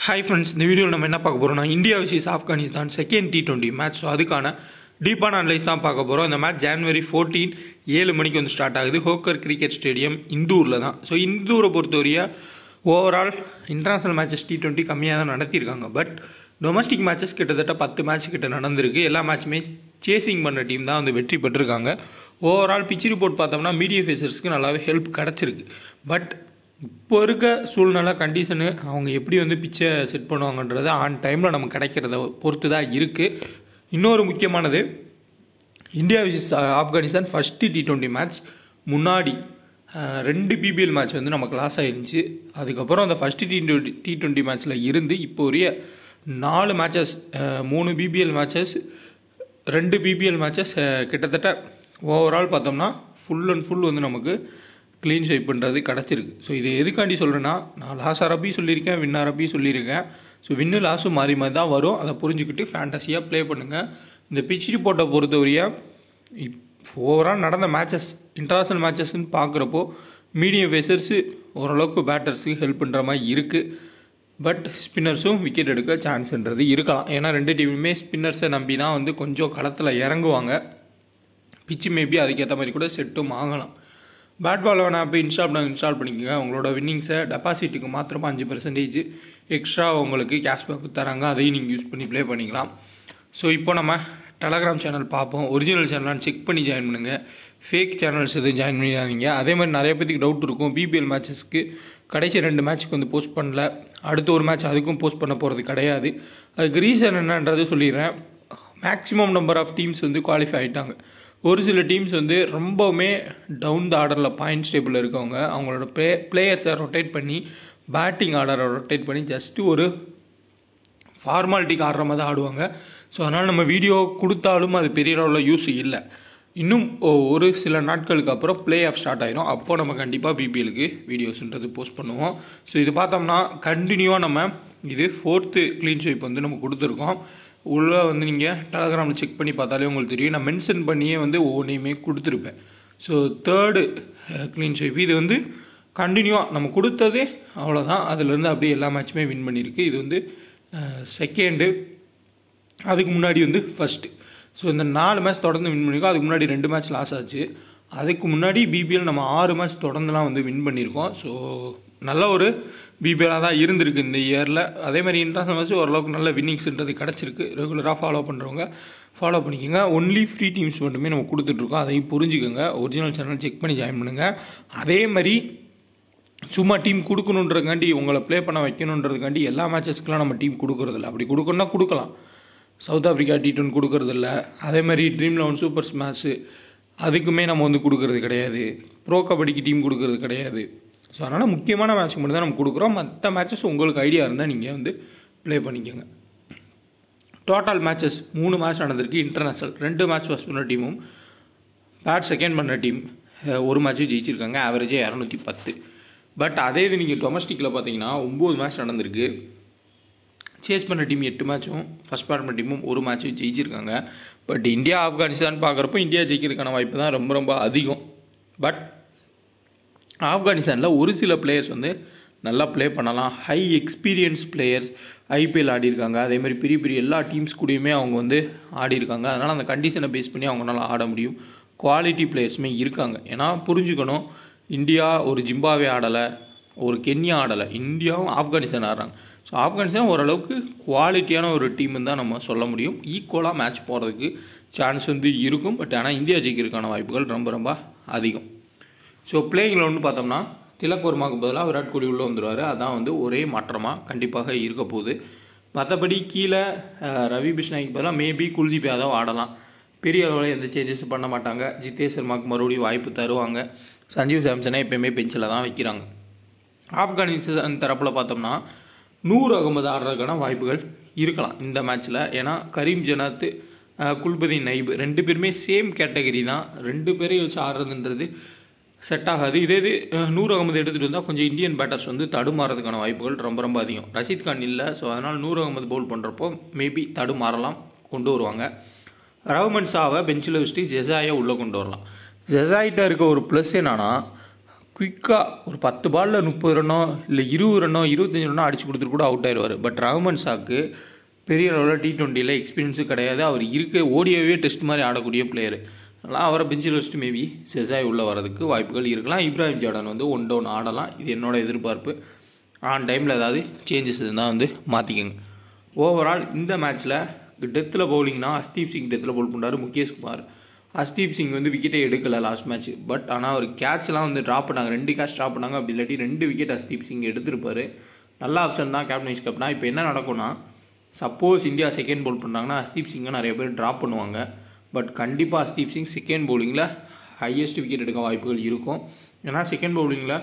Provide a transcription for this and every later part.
Hi friends, இந்த வீடியோவில் நம்ம என்ன பார்க்க போகிறோம்னா India vs Afghanistan second T20 match. So அதுக்கான டீப்பான அனலைஸ் தான் பார்க்க போகிறோம். இந்த மேட்ச் January 14 7 மணிக்கு வந்து ஸ்டார்ட் ஆகுது. ஹோக்கர் கிரிக்கெட் ஸ்டேடியம் இந்தூரில் தான். ஸோ இந்தூரை பொறுத்தவரைய ஓவரால் இன்டர்நேஷ்னல் மேட்சஸ் T20 கம்மியாக தான் நடத்தியிருக்காங்க. பட் டொமஸ்டிக் மேட்சஸ் கிட்டத்தட்ட 10 மேட்ச் கிட்ட நடந்திருக்கு. எல்லா மேட்சுமே சேசிங் பண்ணுற டீம் தான் வந்து வெற்றி பெற்றிருக்காங்க. ஓவரால் பிச் ரிப்போர்ட் பார்த்தோம்னா மீடியம் ஃபேஸர்ஸ்க்கு நல்லாவே ஹெல்ப் கிடச்சிருக்கு. பட் இப்போ இருக்க சூழ்நிலை கண்டிஷனு அவங்க எப்படி வந்து பிச்சை செட் பண்ணுவாங்கன்றது ஆன் டைமில் நமக்கு கிடைக்கிறத பொறுத்து தான் இருக்குது. இன்னொரு முக்கியமானது, India vs Afghanistan first T20 match முன்னாடி 2 BBL மேட்ச் வந்து நமக்கு லாஸ் ஆயிருந்துச்சு. அதுக்கப்புறம் அந்த ஃபஸ்ட்டு T20 மேட்ச்சில் இருந்து இப்போ உரிய 4 matches, 3 BBL matches, 2 BBL matches, கிட்டத்தட்ட ஓவரால் பார்த்தோம்னா ஃபுல் அண்ட் ஃபுல் வந்து நமக்கு க்ளீன் ஸ்வைப் பண்ணுறது கிடச்சிருக்கு. ஸோ இது எதுக்காண்டி சொல்கிறேன்னா, நான் லாஸ் ஆரப்பையும் சொல்லியிருக்கேன், வின் ஆரப்பையும் சொல்லியிருக்கேன். ஸோ வின்னு லாஸும் மாறி மாதிரி தான் வரும். அதை புரிஞ்சுக்கிட்டு ஃபேண்டஸியாக ப்ளே பண்ணுங்கள். இந்த பிச் ரிப்போர்ட்டை பொறுத்தவரையா ஓவரால் நடந்த மேட்சஸ் இன்டர்நேஷ்னல் மேட்சஸ்ன்னு பார்க்குறப்போ மீடியம் பேசர்ஸு ஓரளவுக்கு பேட்டர்ஸுக்கு ஹெல்ப் பண்ணுற மாதிரி இருக்குது. பட் ஸ்பின்னர்ஸும் விக்கெட் எடுக்க சான்ஸ்ன்றது இருக்கலாம். ஏன்னா 2 டீமுமே ஸ்பின்னர்ஸை நம்பி தான் வந்து கொஞ்சம் களத்தில் இறங்குவாங்க. பிச்சு மேபி அதுக்கேற்ற மாதிரி கூட செட்டும் ஆகலாம். பேட் பால் வேணா போய் இன்ஸ்டால் பண்ணிக்கோங்க. உங்களோட வின்னிங்ஸை டெபாசிட்டுக்கு மாத்திரமா 5% எக்ஸ்ட்ரா உங்களுக்கு கேஷ்பேக் தராங்க. அதையும் நீங்கள் யூஸ் பண்ணி ப்ளே பண்ணிக்கலாம். ஸோ இப்போ நம்ம டெலகிராம் சேனல் பார்ப்போம். ஒரிஜினல் சேனலான்னு செக் பண்ணி ஜாயின் பண்ணுங்கள். ஃபேக் சேனல்ஸ் எதுவும் ஜாயின் பண்ணிடாதீங்க. அதே மாதிரி நிறைய பேருக்கு டவுட் இருக்கும். BBL மேட்சஸ்க்கு கடைசி 2 மேட்ச்சுக்கு வந்து போஸ்ட் பண்ணல, அடுத்த ஒரு மேட்ச் அதுக்கும் போஸ்ட் பண்ண போகிறது கிடையாது. அதுக்கு ரீசன் என்னன்றது சொல்லிடுறேன். மேக்ஸிமம் நம்பர் ஆஃப் டீம்ஸ் வந்து குவாலிஃபை ஆகிட்டாங்க. ஒரு சில டீம்ஸ் வந்து ரொம்பவுமே டவுன் த ஆர்டரில் பாயிண்ட்ஸ் டேபிளில் இருக்கவங்க அவங்களோட பிளேயர்ஸை ரொட்டேட் பண்ணி பேட்டிங் ஆர்டரை ரொட்டேட் பண்ணி ஜஸ்ட்டு ஒரு ஃபார்மாலிட்டிக்கு ஆடுற மாதிரி தான் ஆடுவாங்க. ஸோ அதனால் நம்ம வீடியோ கொடுத்தாலும் அது பெரிய அளவில் யூஸ் இல்லை. இன்னும் ஒரு சில நாட்களுக்கு அப்புறம் பிளே ஆஃப் ஸ்டார்ட் ஆகிடும். அப்போது நம்ம கண்டிப்பாக BBLக்கு வீடியோஸ்ன்றது போஸ்ட் பண்ணுவோம். ஸோ இது பார்த்தோம்னா கண்டினியூவாக நம்ம இது 4th க்ளீன் ஸ்வைப் வந்து நம்ம கொடுத்துருக்கோம். உள்ளே வந்து நீங்கள் டெலகிராமில் செக் பண்ணி பார்த்தாலே உங்களுக்கு தெரியும். நான் மென்ஷன் பண்ணியே வந்து ஒவ்வொன்றையுமே கொடுத்துருப்பேன். ஸோ 3rd க்ளீன் ஸ்வைப் இது வந்து கண்டினியூவாக நம்ம கொடுத்ததே அவ்வளோதான். அதுலேருந்து அப்படியே எல்லா மேட்சுமே வின் பண்ணியிருக்கு. இது வந்து 2nd, அதுக்கு முன்னாடி வந்து 1st. ஸோ இந்த 4 மேட்ச் தொடர்ந்து வின் பண்ணியிருக்கோம். அதுக்கு முன்னாடி 2 மேட்ச் லாஸ் ஆச்சு. அதுக்கு முன்னாடி BBL நம்ம 6 மேட்ச் தொடர்ந்துலாம் வந்து வின் பண்ணியிருக்கோம். ஸோ நல்ல ஒரு BBLாக தான் இருந்திருக்கு இந்த இயரில். அதே மாதிரி இன்டர்நேஷ்னல் மேட்ச் ஓரளவுக்கு நல்ல வின்னிங்ஸ்ன்றது கிடச்சிருக்கு. ரெகுலராக ஃபாலோ பண்ணுறவங்க ஃபாலோ பண்ணிக்கோங்க. ஒன்லி ஃப்ரீ டீம்ஸ் மட்டுமே நம்ம கொடுத்துட்ருக்கோம். அதையும் புரிஞ்சுக்கோங்க. ஒரிஜினல் சேனல் செக் பண்ணி ஜாயின் பண்ணுங்கள். அதே மாதிரி சும்மா டீம் கொடுக்கணுன்றதுக்காண்டி உங்களை ப்ளே பண்ண வைக்கணுன்றதுக்காண்டி எல்லா மேட்சஸ்க்கெலாம் நம்ம டீம் கொடுக்குறதில்ல. அப்படி கொடுக்கணுன்னா கொடுக்கலாம். சவுத் ஆஃப்ரிக்கா T20 கொடுக்கறதில்ல. அதே மாதிரி ட்ரீம் 11 சூப்பர் ஸ்மாஷு அதுக்குமே நம்ம வந்து கொடுக்கறது கிடையாது. ப்ரோ கபடிக்கு டீம் கொடுக்கறது கிடையாது. ஸோ அதனால் முக்கியமான மேட்ச் மட்டும் தான் நம்ம கொடுக்குறோம். மற்ற மேட்சஸ் உங்களுக்கு ஐடியா இருந்தால் நீங்கள் வந்து ப்ளே பண்ணிக்கோங்க. டோட்டல் மேட்சஸ் 3 மேட்ச் நடந்திருக்கு. இன்டர்நேஷ்னல் 2 மேட்ச் ஃபஸ்ட் பண்ணுற டீமும் பேட் செகண்ட் பண்ணுற டீம் 1 மேட்ச்சும் ஜெயிச்சிருக்காங்க. ஆவரேஜே 210. பட் அதே இது நீங்கள் டொமஸ்டிக்கில் பார்த்தீங்கன்னா 9 மேட்ச் நடந்திருக்கு. சேஸ் பண்ண டீம் 8 மேட்சும், ஃபஸ்ட் பேட் பண்ண டீமும் 1 மேட்சும் ஜெயிச்சிருக்காங்க. பட் இந்தியா ஆப்கானிஸ்தான் பார்க்குறப்போ இந்தியா ஜெயிக்கிறதுக்கான வாய்ப்பு தான் ரொம்ப ரொம்ப அதிகம். பட் ஆப்கானிஸ்தானில் ஒரு சில பிளேயர்ஸ் வந்து நல்லா ப்ளே பண்ணலாம். High experience players IPL ஆடிருக்காங்க. அதே மாதிரி பெரிய பெரிய எல்லா டீம்ஸ் கூடயுமே அவங்க வந்து ஆடிருக்காங்க. அதனால் அந்த கண்டிஷனை பேஸ் பண்ணி அவங்களால ஆட முடியும். குவாலிட்டி பிளேயர்ஸுமே இருக்காங்க. ஏன்னா புரிஞ்சுக்கணும், இந்தியா ஒரு ஜிம்பாவே ஆடலை, ஒரு கென்யா ஆடலை, இந்தியாவும் ஆப்கானிஸ்தான் ஆடுறாங்க. ஸோ ஆப்கானிஸ்தான் ஓரளவுக்கு குவாலிட்டியான ஒரு டீம்னு தான் நம்ம சொல்ல முடியும். ஈக்குவலாக மேட்ச் போகிறதுக்கு சான்ஸ் வந்து இருக்கும். பட் ஆனால் இந்தியா ஜெயிக்கிறதுக்கான வாய்ப்புகள் ரொம்ப ரொம்ப அதிகம். ஸோ பிளேயிங்கில் ஒன்று பார்த்தோம்னா திலக் வர்மாவுக்கு பதிலாக விராட் கோலி உள்ளே வந்துடுவார். அதான் வந்து ஒரே மாற்றமாக கண்டிப்பாக இருக்க போகுது. மற்றபடி கீழே ரவி பிஷ்னாய்க்கு பதிலாக மேபி குல்தீப் யாதவ் ஆடலாம். பெரிய அளவில் எந்த சேஞ்சஸும் பண்ண மாட்டாங்க. ஜிதேஷ் சர்மாவுக்கு மறுபடியும் வாய்ப்பு தருவாங்க. சஞ்சீவ் சாம்சனை எப்போயுமே பெஞ்சில் தான் வைக்கிறாங்க. ஆப்கானிஸ்தான் தரப்பில் பார்த்தோம்னா நூர் அகமது ஆடுறதுக்கான வாய்ப்புகள் இருக்கலாம் இந்த மேட்ச்சில். ஏன்னா கரீம் ஜனாத், குல்பதி நைப் 2 பேருமே சேம் கேட்டகரி தான். 2 பேரையும் வச்சு ஆடுறதுன்றது செட் ஆகாது. இதே இது நூர் அகமது எடுத்துகிட்டு வந்தால் கொஞ்சம் இந்தியன் பேட்டர்ஸ் வந்து தடுமாறதுக்கான வாய்ப்புகள் ரொம்ப ரொம்ப அதிகம். ரஷீத் கான் இல்லை. ஸோ அதனால் நூர் அகமது பவுல் பண்ணுறப்போ மேபி தடுமாறலாம், கொண்டு வருவாங்க. ரஹ்மன் ஷாவை பெஞ்சில் வச்சுட்டு ஜெசாயை உள்ளே கொண்டு வரலாம். ஜெசாயிட்ட இருக்க ஒரு ப்ளஸ் என்னன்னா குயிக்காக ஒரு 10 பாலில் 30 ரன்னோ இல்லை 20 ரன்னோ 25 ரன்னோ அடிச்சு கொடுத்துட்டு கூட அவுட் ஆயிடுவார். பட் ரஹ்மான் ஷாக்கு பெரிய அளவில் T20யில் எக்ஸ்பீரியன்ஸும் கிடையாது. அவர் இருக்க ஓடியோவே டெஸ்ட் மாதிரி ஆடக்கூடிய பிளேயர். அதனால் அவரை பெஞ்சில் வச்சுட்டு மேபி செசாய் உள்ளே வரதுக்கு வாய்ப்புகள் இருக்கலாம். இப்ராஹிம் ஜார்டன் வந்து 1 டவுன் ஆடலாம். இது என்னோட எதிர்பார்ப்பு. ஆன் டைமில் ஏதாவது சேஞ்சஸ் இருந்தால் வந்து மாற்றிக்கோங்க. ஓவரால் இந்த மேட்ச்சில் டெத்தில் பவுலிங்னா ஹர்ஷ்தீப் சிங் டெத்தில் பவுல் பண்ணுறாரு. முகேஷ் குமார் ஹர்ஷ்தீப் சிங் வந்து விக்கெட்டே எடுக்கலை லாஸ்ட் மேட்ச். பட் ஆனால் அவர் கேட்ச்லாம் வந்து ட்ராப் பண்ணாங்க. 2 கேட்ச் ட்ராப் பண்ணாங்க. அப்படி இல்லாட்டி 2 விக்கெட் ஹர்ஷ்தீப் சிங் எடுத்திருப்பார். நல்ல ஆப்ஷன் தான் கேப்டன் வைஸ் கேப்டனா. இப்போ என்ன நடக்கும்னா, சப்போஸ் இந்தியா செகண்ட் பவுல் பண்ணாங்கன்னா ஹர்ஷ்தீப் சிங்கை நிறைய பேர் ட்ராப் பண்ணுவாங்க. பட் கண்டிப்பாக ஹர்ஷ்தீப் சிங் செகண்ட் பவுலிங்கில் ஹையஸ்ட் விக்கெட் எடுக்க வாய்ப்புகள் இருக்கும். ஏன்னா செகண்ட் பவுலிங்கில்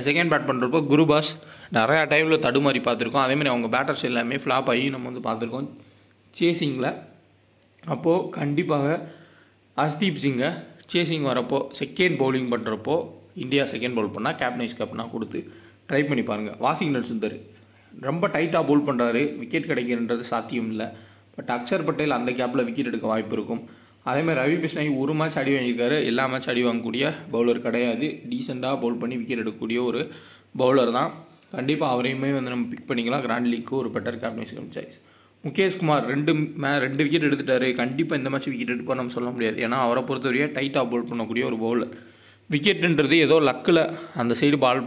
செகண்ட் பேட் பண்ணுறப்போ குருபாஸ் நிறையா டைமில் தடுமாறி பார்த்துருக்கோம். அதேமாதிரி அவங்க பேட்டர்ஸ் எல்லாமே ஃப்ளாப் ஆகி நம்ம வந்து பார்த்துருக்கோம் சேசிங்கில். அப்போது கண்டிப்பாக ஹர்ஷ்தீப் சிங்கை சேசிங் வரப்போ செகண்ட் பவுலிங் பண்ணுறப்போ இந்தியா செகண்ட் பவுல் பண்ணால் கேப்டன் வைஸ் கேப்டனாக கொடுத்து ட்ரை பண்ணி பாருங்கள். வாஷிங்டன் சுந்தர் ரொம்ப டைட்டாக பவுல் பண்ணுறாரு. விக்கெட் கிடைக்கிறன்றது சாத்தியம் இல்லை. பட் அக்ஷர் பட்டேல் அந்த கேப்பில் விக்கெட் எடுக்க வாய்ப்பு இருக்கும். அதேமாதிரி ரவி பிஷ்னாய் ஒரு மேட்ச் அடி வாங்கியிருக்காரு. எல்லா மேட்ச் அடி வாங்கக்கூடிய பவுலர் கிடையாது. டீசெண்டாக பவுல் பண்ணி விக்கெட் எடுக்கக்கூடிய ஒரு பவுலர் தான். கண்டிப்பாக அவரையுமே வந்து நம்ம பிக் பண்ணிக்கலாம். கிராண்ட் லீக்கு ஒரு better captain vice captain choice. Mukesh Kumar 2 wicket எடுத்துட்டாரு. கண்டிப்பாக இந்த மேட்ச் விக்கெட் எடுப்போம் நம்ம சொல்ல முடியாது. ஏன்னா அவரை பொறுத்தவரையே டைட்டாக பவுல் பண்ணக்கூடிய ஒரு பவுலர். விக்கெட்டுன்றது ஏதோ லக்கில் அந்த சைடு பால்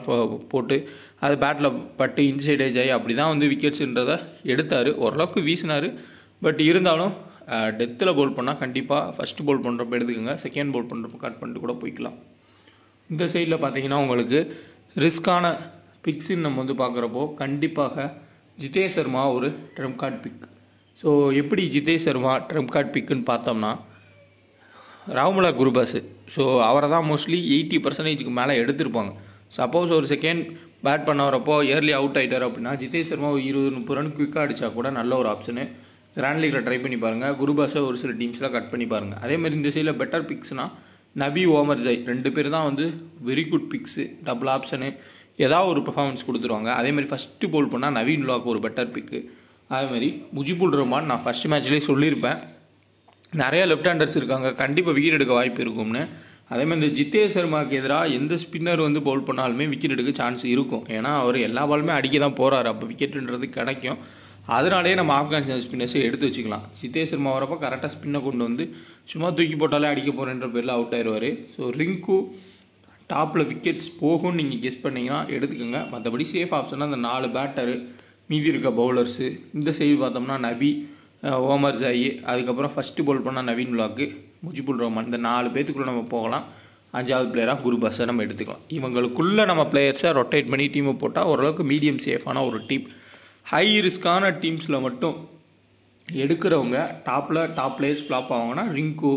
போட்டு அது பேட்டில் பட்டு இன்சைட் ஏஜ் ஆகி அப்படி தான் வந்து விக்கெட்ஸுன்றதை எடுத்தார். ஓரளவுக்கு வீசினார். பட் இருந்தாலும் டெத்தில் பவுல் பண்ணால் கண்டிப்பாக ஃபஸ்ட்டு பவுல் பண்ணுறப்ப எடுத்துக்கோங்க. செகண்ட் பவுல் பண்ணுறப்ப கட் பண்ணிட்டு கூட போய்க்கலாம். இந்த சைடில் பார்த்தீங்கன்னா உங்களுக்கு ரிஸ்க்கான பிக்ஸுன்னு நம்ம வந்து பார்க்குறப்போ கண்டிப்பாக ஜிதேஷ் சர்மா ஒரு ட்ரம்ப் கார்டு பிக். ஸோ எப்படி ஜிதேஷ் சர்மா ட்ரம்ப் கார்டு பிக்குன்னு பார்த்தோம்னா, ராகுமலா குருபாஸ். ஸோ அவரை தான் மோஸ்ட்லி 80% மேலே எடுத்திருப்பாங்க. சப்போஸ் ஒரு செகண்ட் பேட் பண்ண வரப்போ இயர்லி அவுட் ஆகிட்டார் அப்படின்னா ஜிதேஷ் சர்மா 20-30 ரன் குயிக்காக அடித்தா கூட நல்ல ஒரு ஆப்ஷனு. கிராண்ட் லீக்கில் ட்ரை பண்ணி பாருங்கள். குருபாஸை ஒரு சில டீம்ஸில் கட் பண்ணி பாருங்கள். அதேமாதிரி இந்த சைடில் பெட்டர் பிக்ஸ்னால் நபி ஓமர்ஜாய் 2 பேர் தான் வந்து வெரி குட் பிக்ஸு. டபுள் ஆப்ஷனு ஏதாவது ஒரு பெர்ஃபார்மன்ஸ் கொடுத்துருவாங்க. அதேமாதிரி ஃபஸ்ட்டு பவுல் பண்ணால் நவீன் உல்லாக்கு ஒரு பெட்டர் பிக்கு. அதேமாதிரி முஜிபுர் ரஹ்மான் நான் ஃபஸ்ட்டு மேட்ச்லேயே சொல்லியிருப்பேன், நிறைய லெஃப்ட் ஹேண்டர்ஸ் இருக்காங்க, கண்டிப்பாக விக்கெட் எடுக்க வாய்ப்பு இருக்கும்னு. அதேமாதிரி இந்த ஜிதேஷ் சர்மாவுக்கு எதிராக எந்த ஸ்பின்னர் வந்து பவுல் பண்ணாலுமே விக்கெட் எடுக்க சான்ஸ் இருக்கும். ஏன்னா அவர் எல்லா பாலுமே அடிக்க தான் போகிறாரு. அப்போ விக்கெட்டுன்றது கிடைக்கும். அதனாலேயே நம்ம ஆப்கானிஸ்தான் ஸ்பின்னர்ஸை எடுத்து வச்சுக்கலாம். ஜிதேஷ் சர்மா வரப்போ கரெக்டாக ஸ்பின்னை கொண்டு வந்து சும்மா தூக்கி போட்டாலே அடிக்க போகிறேன்ற பேரில் அவுட் ஆயிடுவார். ஸோ ரிங்கு டாப்பில் விக்கெட்ஸ் போகும்னு நீங்கள் கெஸ் பண்ணிங்கன்னா எடுத்துக்கோங்க. மற்றபடி சேஃப் ஆப்ஷனாக அந்த 4 பேட்டரு மீதி இருக்க பவுலர்ஸு. இந்த சைடு பார்த்தோம்னா நபி, ஓமர்ஜாய், அதுக்கப்புறம் ஃபஸ்ட்டு பவுல் பண்ணால் நவீன் உல்லாக்கு, முஜிபுர் ரஹ்மான். இந்த 4 பேத்துக்குள்ளே நம்ம போகலாம். 5வது பிளேயராக குருபாஸை நம்ம எடுத்துக்கலாம். இவங்களுக்குள்ளே நம்ம பிளேயர்ஸை ரொட்டேட் பண்ணி டீமை போட்டால் ஓரளவுக்கு மீடியம் சேஃபான ஒரு டீம். ஹை ரிஸ்க்கான டீம்ஸில் மட்டும் எடுக்கிறவங்க டாப் பிளேயர்ஸ் ஃப்ளாப் ஆவாங்கன்னா ரிங்கு,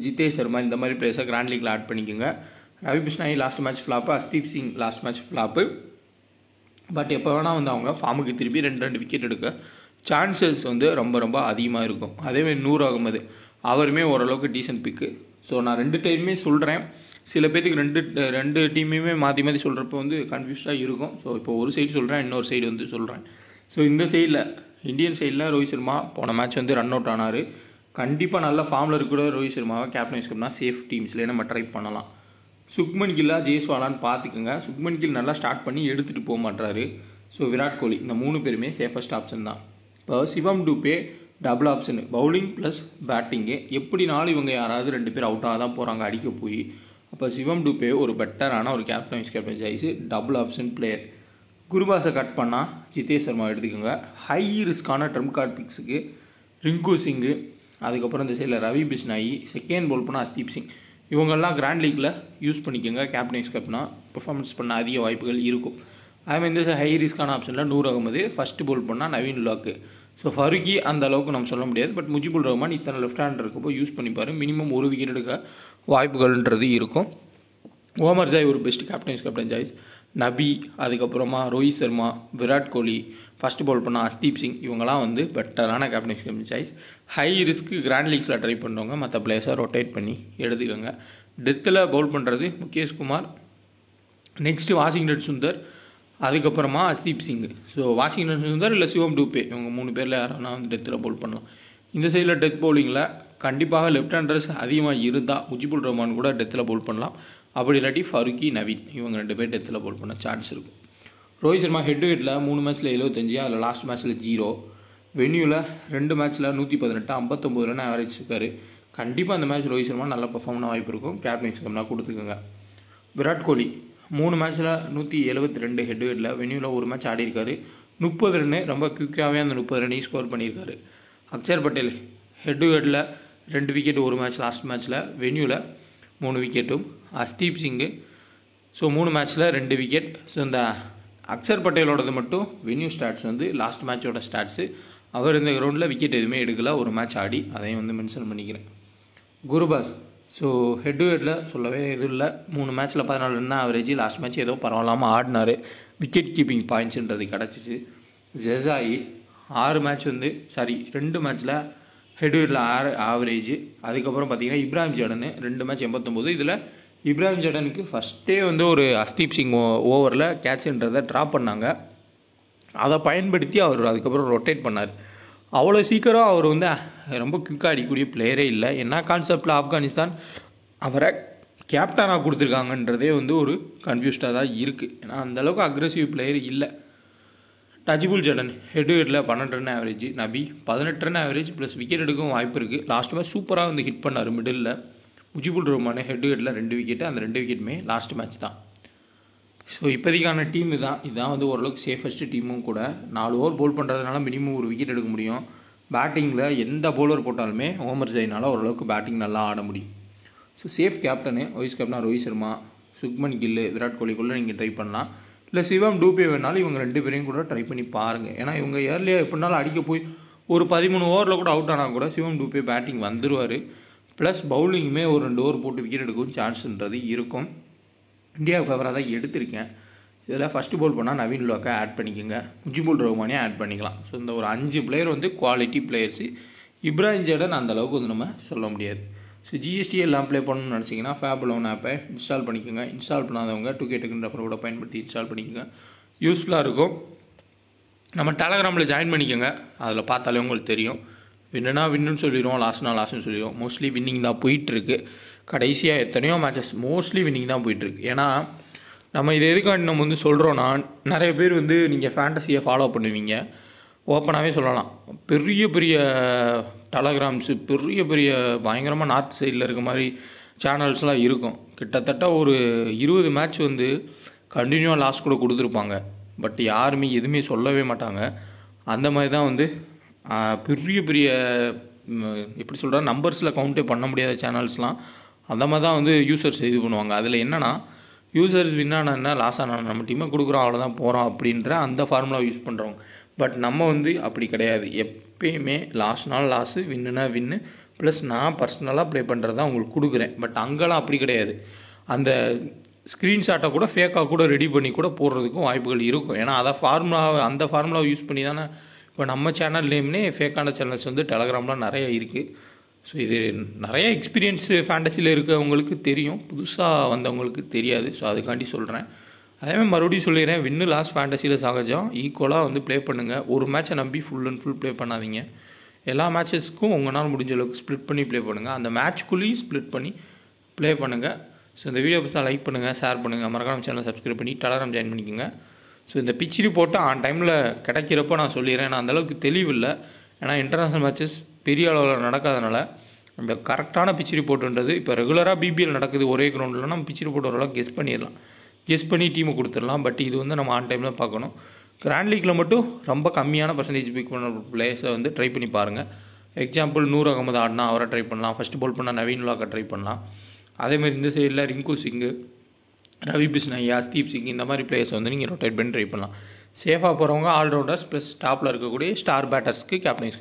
ஜிதேஷ் சர்மா இந்த மாதிரி பிளேயர்ஸை கிராண்ட் லீக்கில் ஆட் பண்ணிக்கோங்க. Ravi Bishnoi last match flop, Harshdeep Singh last match flop. But எப்போ வேணால் வந்து அவங்க ஃபார்முக்கு திருப்பி 2 விக்கெட் எடுக்க சான்சஸ் வந்து ரொம்ப ரொம்ப அதிகமாக இருக்கும். அதேமாதிரி நூர் அகமது அவருமே ஓரளவுக்கு டீசன்ட் பிக்கு. ஸோ நான் 2 டைமே சொல்கிறேன். சில பேத்துக்கு ரெண்டு டீமையுமே மாற்றி மாற்றி சொல்கிறப்ப வந்து கன்ஃபியூஸ்டாக இருக்கும். ஸோ இப்போ ஒரு சைடு சொல்கிறேன், இன்னொரு சைடு வந்து சொல்கிறேன். ஸோ இந்த சைடில் இந்தியன் சைடில் ரோஹித் சர்மா போன மேட்ச் வந்து ரன் அவுட் ஆனார். கண்டிப்பாக நல்ல ஃபார்மில் இருக்கிற ரோஹித் சர்மாவை கேப்டன் வைஸ் கேப்டனா சேஃப் டீம்ஸ்லேயே நம்ம ட்ரை பண்ணலாம். சுக்மன் கில்லா ஜெய்ஸ்வாலான்னு பார்த்துக்குங்க. சுக்மன் கில் நல்லா ஸ்டார்ட் பண்ணி எடுத்துகிட்டு போக மாட்டாரு. ஸோ விராட் கோலி இந்த 3 பேருமே சேஃபஸ்ட் ஆப்ஷன் தான். இப்போ Shivam Dube double option, bowling plus batting. எப்படினாலும் இவங்க யாராவது 2 பேர் அவுட்டாக தான் போகிறாங்க அடிக்க போய். அப்போ சிவம் டூபே ஒரு பெட்டரான ஒரு captain wise captain choice, double option player. குருபாஸை கட் பண்ணால் ஜிதேஷ் சர்மா எடுத்துக்கோங்க. ஹை ரிஸ்க்கான ட்ரம்ப் கார்டு பிக்ஸுக்கு ரிங்கு சிங்கு, அதுக்கப்புறம் இந்த சைடில் ரவி பிஷ்னாயி, செகண்ட் பவுல் பண்ணால் ஹர்ஷ்தீப் சிங். இவங்கெல்லாம் கிராண்ட் லீக்கில் யூஸ் பண்ணிக்கோங்க. கேப்டன் வைஸ் கேப்டனா பெர்ஃபார்மன்ஸ் பண்ண அதிக வாய்ப்புகள் இருக்கும். அதுமாதிரி இந்த ஹை ரிஸ்க்கான ஆப்ஷனில் நூர் அகமது, ஃபஸ்ட்டு பவுல் பண்ணால் நவீன் உல்லாக்கு. ஸோ ஃபருகி அந்த அளவுக்கு நம்ம சொல்ல முடியாது. பட் முஜிபுர் ரஹ்மான் இத்தனை லெஃப்ட் ஹேண்டர் இருக்கப்போ யூஸ் பண்ணிப்பார். மினிமம் 1 விக்கெட் எடுக்க வாய்ப்புகள்ன்றது இருக்கும். ஓமர்ஜாய் ஒரு best captain vice captain choice. Nabi, அதுக்கப்புறமா ரோஹித் சர்மா, விராட் கோலி, ஃபஸ்ட்டு பவுல் பண்ணால் ஹர்ஷ்தீப் சிங். இவங்களாம் வந்து பெட்டரான கேப்டன் வைஸ் கேப்டன் சாய்ஸ். ஹை ரிஸ்க்கு கிராண்ட் லீக்ஸில் ட்ரை பண்ணுறவங்க மற்ற பிளேயர்ஸை ரொட்டேட் பண்ணி எடுத்துக்கோங்க. டெத்தில் பவுல் பண்ணுறது முகேஷ் குமார், நெக்ஸ்ட்டு வாஷிங்டன் சுந்தர், அதுக்கப்புறமா ஹர்ஷ்தீப் சிங். ஸோ வாஷிங்டன் சுந்தர் இல்லை சிவம் டூபே இவங்க 3 பேரில் யாரானா வந்து டெத்தில் பவுல் பண்ணலாம். இந்த சைடில் டெத் பவுலிங்கில் கண்டிப்பாக லெஃப்ட் ஹேண்டர்ஸ் அதிகமாக இருந்தால் முஜிபுர் ரஹ்மான் கூட டெத்தில் பவுல் பண்ணலாம். அப்படி இல்லாட்டி ஃபருக்கி, நவீன் இவங்க 2 பேர் டெத்தில் போல் பண்ண சான்ஸ் இருக்கும். ரோஹித் சர்மா ஹெட் டு ஹெட்டில் 3 மேட்ச்சில் 75, அதில் லாஸ்ட் மேட்ச்சில் 0. வென்யூவில் 2 மேட்ச்சில் 118, 59 ரன் ஆவரேஜ் இருக்கார். கண்டிப்பாக அந்த மேட்ச் ரோஹித் சர்மா நல்லா பெர்ஃபார்ம் பண்ண வாய்ப்பு இருக்கும். கேப்டன் வைஸ் கேப்டனாக கொடுத்துக்கோங்க. விராட் கோலி 3 மேட்ச்சில் 172 ஹெட் டு ஹெட்டில், வென்யூவில் ஒரு மேட்ச் ஆடி இருக்காரு. 30 ரன்னு ரொம்ப குயிக்காகவே அந்த 30 ரன்னையும் ஸ்கோர் பண்ணியிருக்காரு. அக்ஷர் பட்டேல் ஹெட் டு ஹெட்டில் 2 விக்கெட் ஒரு மேட்ச் லாஸ்ட் மேட்ச்சில், வென்யூவில் 3 விக்கெட்டும். ஹர்ஷ்தீப் சிங்கு 3 மேட்ச்சில் 2 விக்கெட். இந்த அக்ஷர் பட்டேலோடது மட்டும் வென்யூ ஸ்டாட்ஸ் லாஸ்ட் மேட்சோட ஸ்டாட்ஸு. அவர் இந்த கிரவுண்டில் விக்கெட் எதுவுமே எடுக்கல, ஒரு மேட்ச் ஆடி, அதையும் மென்ஷன் பண்ணிக்கிறேன். குருபாஸ் ஹெட் டு ஹெட்டில் சொல்லவே எதுவும் இல்லை. 3 மேட்ச்சில் 14 ரன் ஆவரேஜ். லாஸ்ட் மேட்ச் ஏதோ பரவாயில்லாமல் ஆடினார், விக்கெட் கீப்பிங் பாயிண்ட்ஸுன்றது கிடச்சிச்சு. ஜெசாயி 6 மேட்ச் 2 மேட்ச்சில் ஹெட் டு ஹெட்டில் ஆவரேஜ். அதுக்கப்புறம் பார்த்தீங்கன்னா இப்ராஹிம் ஜடன் 2 மேட்ச் 89. இதில் இப்ராஹிம் ஜடனுக்கு ஃபஸ்ட்டே ஒரு ஹர்ஷ்தீப் சிங் ஓவரில் கேட்சுன்றதை ட்ராப் பண்ணாங்க. அதை பயன்படுத்தி அவர் அதுக்கப்புறம் ரொட்டேட் பண்ணார். அவ்வளோ சீக்கிரம் அவர் ரொம்ப குயிக்காக அடிக்கக்கூடிய பிளேயரே இல்லை. என்ன கான்செப்டில் ஆப்கானிஸ்தான் அவரை கேப்டனாக கொடுத்துருக்காங்கன்றதே ஒரு கன்ஃபியூஸ்டாக தான் இருக்குது. ஏன்னா அந்தளவுக்கு அக்ரெசிவ் பிளேயர் இல்லை. டஜிபுல் ஜடன் ஹெட் டு ஹெட்டில் 12 run average. Nabi 18 run average plus wicket எடுக்கவும் வாய்ப்பு இருக்குது. லாஸ்ட் மேட்ச் சூப்பராக ஹிட் பண்ணார் middle. Mujibur Rahman head to ஹெட்டில் 2 விக்கெட்டு. அந்த 2 விக்கெட்டுமே லாஸ்ட் மேட்ச் தான். இப்போதைக்கான டீம் இதான் ஓரளவுக்கு சேஃபஸ்ட்டு டீமும் கூட. 4 ஓவர் போல் பண்ணுறதுனால மினிமம் ஒரு விக்கெட் எடுக்க முடியும். பேட்டிங்கில் எந்த பவுலர் போட்டாலுமே ஓமர் ஜெயினால் ஓரளவுக்கு பேட்டிங் நல்லா ஆட முடியும். சேஃப் கேப்டனு வைஸ் கேப்டனாக ரோஹித் சர்மா, சுக்மன் கில், விராட் கோலிக்குள்ளே நீங்கள் ட்ரை பண்ணலாம். இல்லை சிவம் டூபே வேணாலும் இவங்க 2 பேரையும் கூட ட்ரை பண்ணி பாருங்கள். ஏன்னா இவங்க ஏர்லியாக எப்படினாலும் அடிக்க போய் ஒரு 13 ஓவரில் கூட அவுட் ஆனால் கூட சிவம் டூபே பேட்டிங் வந்துடுவார். ப்ளஸ் பவுலிங்குமே ஒரு 2 ஓவர் போட்டு விக்கெட் எடுக்கவும் சான்ஸ்ன்றது இருக்கும். இந்தியாவுக்கு ஃபேவராக தான் எடுத்திருக்கேன். இதில் ஃபஸ்ட்டு போல் பண்ணால் நவீன் உலகை ஆட் பண்ணிக்கோங்க, முஜிபுர் ரஹ்மானே ஆட் பண்ணிக்கலாம். இந்த ஒரு 5 player quality players. Ibrahim Jaden அந்தளவுக்கு நம்ம சொல்ல முடியாது. ஜிஎஸ்டி எல்லாம் ப்ளே பண்ணணும்னு நினச்சிங்கன்னா ஃபேப்11 ஆப்பை இன்ஸ்டால் பண்ணிக்கோங்க. இன்ஸ்டால் பண்ணாதவங்க 2K டக்குன்னு ரெஃபர் கூட பயன்படுத்தி இன்ஸ்டால் பண்ணிக்கோங்க. யூஸ்ஃபுல்லாக இருக்கும். நம்ம டெலகிராமில் ஜாயின் பண்ணிக்கோங்க. அதில் பார்த்தாலே உங்களுக்கு தெரியும். வின்னுனா வின்னுன்னு சொல்லிடுவோம், லாஸ்ட்னு சொல்லிடுவோம். மோஸ்ட்லி வின்னிங் தான் போயிட்டுருக்கு. கடைசியாக எத்தனையோ மேட்சஸ் மோஸ்ட்லி வின்னிங் தான் போயிட்டுருக்கு. ஏன்னா நம்ம இது எதுக்காண்டி நம்ம சொல்கிறோன்னா, நிறைய பேர் நீங்கள் ஃபேண்டஸியை ஃபாலோ பண்ணுவீங்க. ஓப்பனாகவே சொல்லலாம், பெரிய பெரிய டெலகிராம்ஸு, பெரிய பெரிய பயங்கரமாக நார்த் சைடில் இருக்க மாதிரி சேனல்ஸ்லாம் இருக்கும். கிட்டத்தட்ட ஒரு 20 மேட்ச் கண்டினியூவாக லாஸ் கூட கொடுத்துருப்பாங்க. பட் யாருமே எதுவுமே சொல்லவே மாட்டாங்க. அந்த மாதிரி தான் பெரிய பெரிய எப்படி சொல்கிறா நம்பர்ஸில் கவுண்டே பண்ண முடியாத சேனல்ஸ்லாம் அந்த மாதிரி தான் யூசர்ஸ் இது பண்ணுவாங்க. அதில் என்னென்னா, யூசர்ஸ் வின்னானா என்ன, லாஸ் ஆனால் நம்ம டீமை கொடுக்குறோம் அவ்வளோதான் போகிறோம் அப்படின்ற அந்த ஃபார்முலா யூஸ் பண்ணுறவங்க. பட் நம்ம அப்படி கிடையாது. எப்பயுமே லாஸ்னால் லாஸு, வின்னுனா வின்னு, ப்ளஸ் நான் பர்சனலாக ப்ளே பண்ணுறது தான் உங்களுக்கு கொடுக்குறேன். பட் அங்கெல்லாம் அப்படி கிடையாது. அந்த ஸ்க்ரீன்ஷாட்டை கூட ஃபேக்காக கூட ரெடி பண்ணி கூட போடுறதுக்கும் வாய்ப்புகள் இருக்கும். ஏன்னா அந்த ஃபார்முலாவை யூஸ் பண்ணி தானே இப்போ நம்ம சேனல் நேம்னே ஃபேக்கான சேனல்ஸ் டெலகிராமில் நிறைய இருக்குது. இது நிறைய எக்ஸ்பீரியன்ஸு ஃபேண்டஸியில் இருக்கவங்களுக்கு தெரியும், புதுசாக வந்தவங்களுக்கு தெரியாது. அதுக்காண்டி சொல்கிறேன். அதேமாதிரி மறுபடியும் சொல்லிடுறேன், வின்னு லாஸ் ஃபேண்டஸியில் சகஜம். ஈக்குவலாக ப்ளே பண்ணுங்கள். ஒரு மேட்சை நம்பி ஃபுல் அண்ட் ஃபுல் ப்ளே பண்ணாதீங்க. எல்லா மேட்சஸ்க்கும் உங்களால் முடிஞ்ச அளவுக்கு ஸ்ப்ளிட் பண்ணி ப்ளே பண்ணுங்கள். அந்த மேட்ச்க்குள்ளேயும் ஸ்ப்ளிட் பண்ணி ப்ளே பண்ணுங்கள். இந்த வீடியோ பற்றி லைக் பண்ணுங்கள், ஷேர் பண்ணுங்கள், மறக்காம சேனலை சப்ஸ்கிரைப் பண்ணி டெலகிராம் ஜாயின் பண்ணிக்கோங்க. இந்த பிச் ரிப்போர்ட்டை ஆன் டைமில் கிடைக்கிறப்போ நான் சொல்லிடுறேன். நான் அந்தளவுக்கு தெளிவில்லை. ஏன்னா இன்டர்நேஷ்னல் மேட்சஸ் பெரிய அளவில் நடக்காதனால அந்த கரெக்டான பிச் ரிப்போர்ட்டுன்றது இப்போ ரெகுலராக பிபிஎல் நடக்குது ஒரே கிரவுண்டில், நம்ம பிச் ரிப்போர்ட் ஓரளவு கெஸ் பண்ணி டீமை கொடுத்துடலாம். பட் இது நம்ம ஆன் டைமில் பார்க்கணும். கிராண்ட் லீக்கில் மட்டும் ரொம்ப கம்மியான பர்சன்டேஜ் பிக் பண்ண பிளேயர்ஸை ட்ரை பண்ணி பாருங்கள். எக்ஸாம்பிள் நூர் அகமது ஆடினா அவரை ட்ரை பண்ணலாம். ஃபஸ்ட்டு பால் பண்ணால் நவீன் உலாக்கை ட்ரை பண்ணலாம். அதேமாதிரி இந்த சைடில் ரிங்கு சிங்கு, ரவி பிஸ்னாயா, ஹர்ஷ்தீப் சிங், இந்த மாதிரி பிளேயர்ஸ் நீங்கள் ரொட்டேட் பண்ணி ட்ரை பண்ணலாம். சேஃபாக போகிறவங்க ஆல்ரவுண்டர்ஸ் ப்ளஸ் டாப்பில் இருக்கக்கூடிய ஸ்டார் பேட்டர்ஸ்க்கு கேப்டன்ஸ்